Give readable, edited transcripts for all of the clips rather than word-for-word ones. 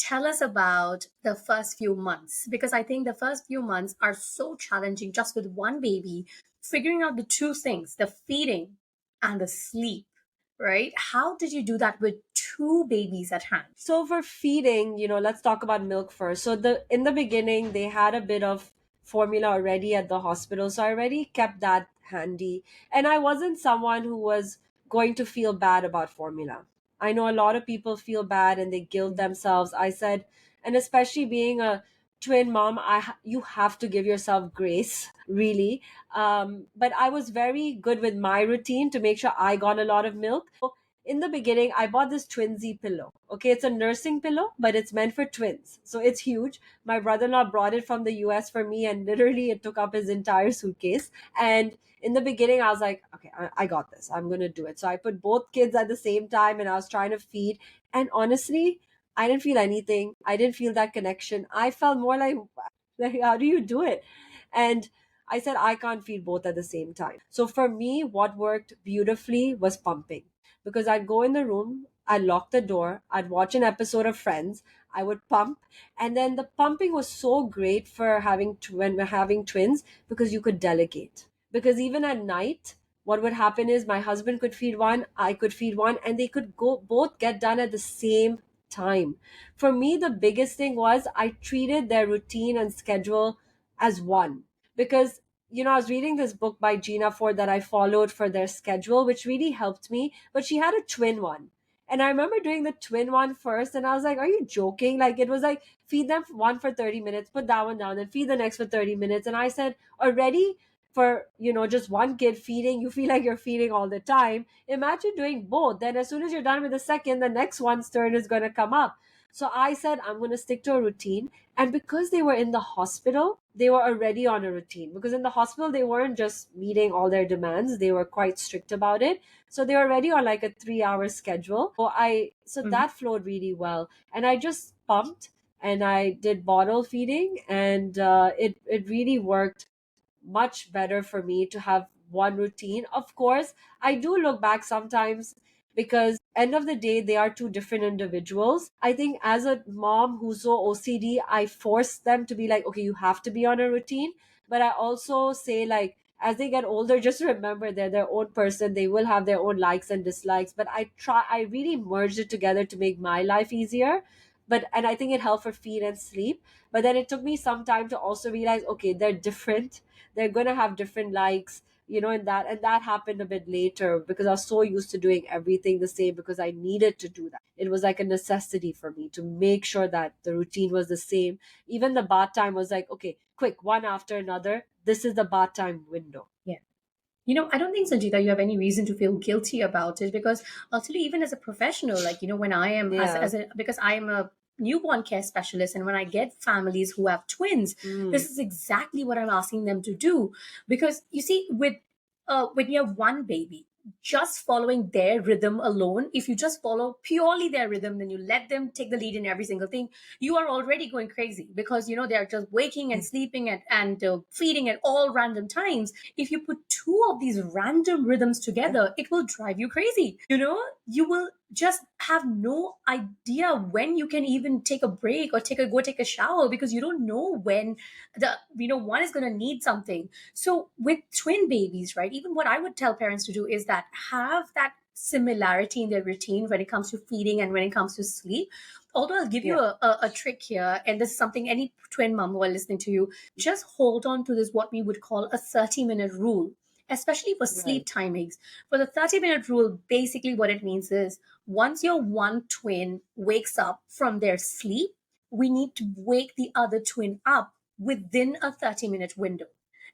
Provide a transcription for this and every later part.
tell us about the first few months, because I think the first few months are so challenging just with one baby, figuring out the two things, the feeding and the sleep, right? How did you do that with two babies at hand? So for feeding, let's talk about milk first. So the in the beginning, they had a bit of formula already at the hospital, so I already kept that handy. And I wasn't someone who was going to feel bad about formula. I know a lot of people feel bad and they guilt themselves. I said, and especially being a twin mom, you have to give yourself grace, really. But I was very good with my routine to make sure I got a lot of milk. In the beginning, I bought this twinsy pillow. Okay, it's a nursing pillow, but it's meant for twins. So it's huge. My brother in law brought it from the US for me, and literally it took up his entire suitcase. And in the beginning, I was like, okay, I got this. I'm going to do it. So I put both kids at the same time and I was trying to feed. And honestly, I didn't feel anything. I didn't feel that connection. I felt more like how do you do it? And I said, I can't feed both at the same time. So for me, what worked beautifully was pumping, because I'd go in the room, I'd lock the door, I'd watch an episode of Friends, I would pump, and then the pumping was so great for when we're having twins, because you could delegate. Because even at night, what would happen is my husband could feed one, I could feed one, and they could go both get done at the same time. For me, the biggest thing was I treated their routine and schedule as one. Because I was reading this book by Gina Ford that I followed for their schedule, which really helped me. But she had a twin one. And I remember doing the twin one first, and I was like, are you joking? Like, it was like, feed them one for 30 minutes, put that one down, and feed the next for 30 minutes. And I said, already for, just one kid feeding, you feel like you're feeding all the time. Imagine doing both. Then as soon as you're done with the second, the next one's turn is going to come up. So I said, I'm going to stick to a routine. And because they were in the hospital, they were already on a routine. Because in the hospital, they weren't just meeting all their demands, they were quite strict about it. So they were already on like a 3 hour schedule. So Mhm. that flowed really well. And I just pumped and I did bottle feeding, and it really worked much better for me to have one routine. Of course, I do look back sometimes, because end of the day they are two different individuals. I think as a mom who's so OCD, I force them to be like, okay, you have to be on a routine. But I also say, like, as they get older, just remember they're their own person, they will have their own likes and dislikes. But I really merged it together to make my life easier. And I think it helped for feed and sleep. But then it took me some time to also realize, okay, they're different, they're going to have different likes, and that happened a bit later, because I was so used to doing everything the same, because I needed to do that. It was like a necessity for me to make sure that the routine was the same. Even the bath time was like, okay, quick, one after another, this is the bath time window. Yeah. I don't think, Sanjita, you have any reason to feel guilty about it, because ultimately, even as a professional, like, when I am, Yeah. because I am a newborn care specialist, and when I get families who have twins, Mm. this is exactly what I'm asking them to do. Because you see, when you have one baby, just following their rhythm alone, if you just follow purely their rhythm, then you let them take the lead in every single thing, you are already going crazy, because they're just waking and sleeping and feeding at all random times. If you put two of these random rhythms together, it will drive you crazy. You will just have no idea when you can even take a break or take a shower, because you don't know when one is going to need something. So with twin babies, right, even what I would tell parents to do is that have that similarity in their routine when it comes to feeding and when it comes to sleep. Although I'll give you Yeah. a trick here, and this is something any twin mom who are listening to you, just hold on to this, what we would call a 30-minute rule, especially for sleep Right. timings. For the 30-minute rule, basically what it means is once your one twin wakes up from their sleep, we need to wake the other twin up within a 30-minute window.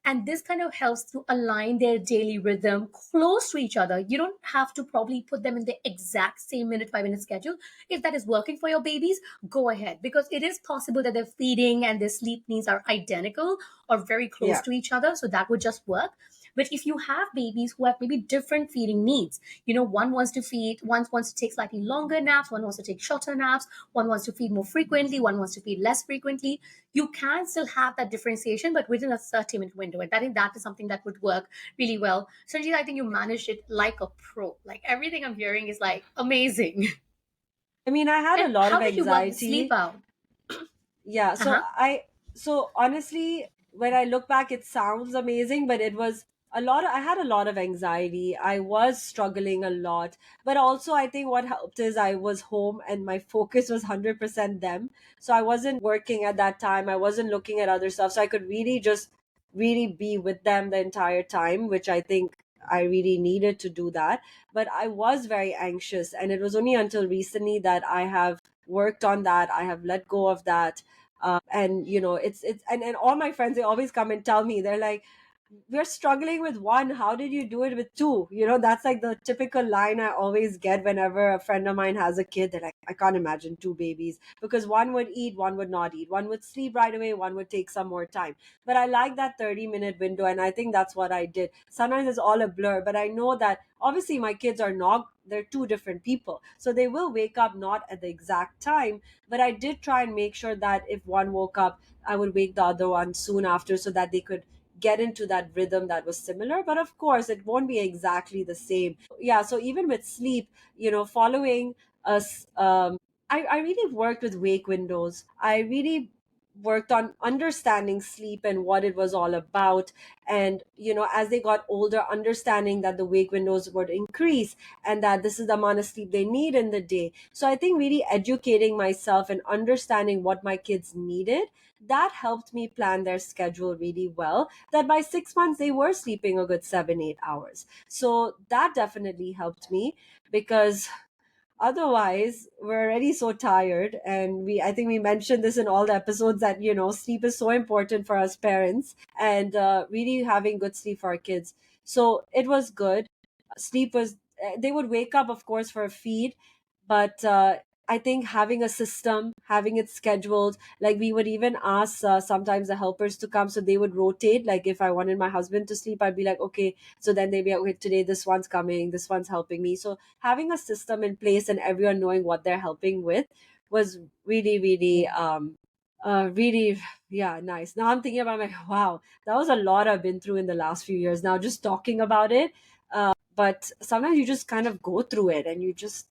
And this kind of helps to align their daily rhythm close to each other. You don't have to probably put them in the exact same minute by minute schedule. If that is working for your babies, go ahead, because it is possible that their feeding and their sleep needs are identical or very close Yeah. to each other. So that would just work. But if you have babies who have maybe different feeding needs, one wants to feed, one wants to take slightly longer naps, one wants to take shorter naps, one wants to feed more frequently, one wants to feed less frequently, you can still have that differentiation, but within a 30-minute window. And I think that is something that would work really well. Sanjit, I think you managed it like a pro. Like everything I'm hearing is like amazing. I mean, I had a And lot how of did you work the sleep anxiety. out? Yeah, Uh-huh. so honestly, when I look back, it sounds amazing, but it was I had a lot of anxiety. I was struggling a lot, but also I think what helped is I was home and my focus was 100% them. So I wasn't working at that time. I wasn't looking at other stuff. So I could really just really be with them the entire time, which I think I really needed to do that. But I was very anxious, and it was only until recently that I have worked on that. I have let go of that. And it's and all my friends, they always come and tell me, they're like, we're struggling with one, how did you do it with two? That's like the typical line I always get whenever a friend of mine has a kid. They're like, I can't imagine two babies, because one would eat, one would not eat, one would sleep right away, one would take some more time. But I like that 30-minute window, and I think that's what I did. Sometimes it's all a blur, but I know that obviously my kids are not, they're two different people, so they will wake up not at the exact time. But I did try and make sure that if one woke up, I would wake the other one soon after, so that they could get into that rhythm that was similar. But of course, it won't be exactly the same. Yeah, so even with sleep, following us, I really worked with wake windows. I really worked on understanding sleep and what it was all about. And as they got older, understanding that the wake windows would increase, and that this is the amount of sleep they need in the day. So I think really educating myself and understanding what my kids needed, that helped me plan their schedule really well, that by 6 months they were sleeping a good 7 8 hours. So that definitely helped me, because otherwise we're already so tired. And I think we mentioned this in all the episodes, that sleep is so important for us parents, and really having good sleep for our kids. So it was good. Sleep was, they would wake up of course for a feed, but I think having a system, having it scheduled, like we would even ask sometimes the helpers to come, so they would rotate. Like if I wanted my husband to sleep, I'd be like, okay, so then they'd be like, okay, today this one's coming, this one's helping me. So having a system in place and everyone knowing what they're helping with was really, really, really, yeah, nice. Now I'm thinking about, like, wow, that was a lot I've been through in the last few years. Now just talking about it, but sometimes you just kind of go through it and you just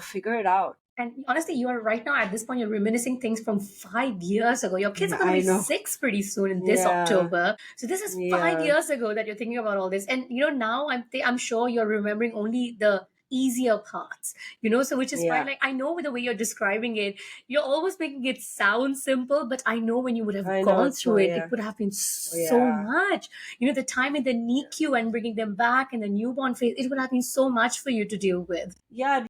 figure it out. And honestly, you are right now at this point, you're reminiscing things from 5 years ago. Your kids are Yeah, going to I be know. six pretty soon in this Yeah, October. So this is five yeah, years ago that you're thinking about all this. And now I'm sure you're remembering only the easier parts. So which is fine. yeah. Like I know with the way you're describing it, you're always making it sound simple, but I know when you would have I know gone it's so, through it, yeah, it would have been so yeah, much. The time in the NICU and bringing them back in the newborn phase, it would have been so much for you to deal with. yeah.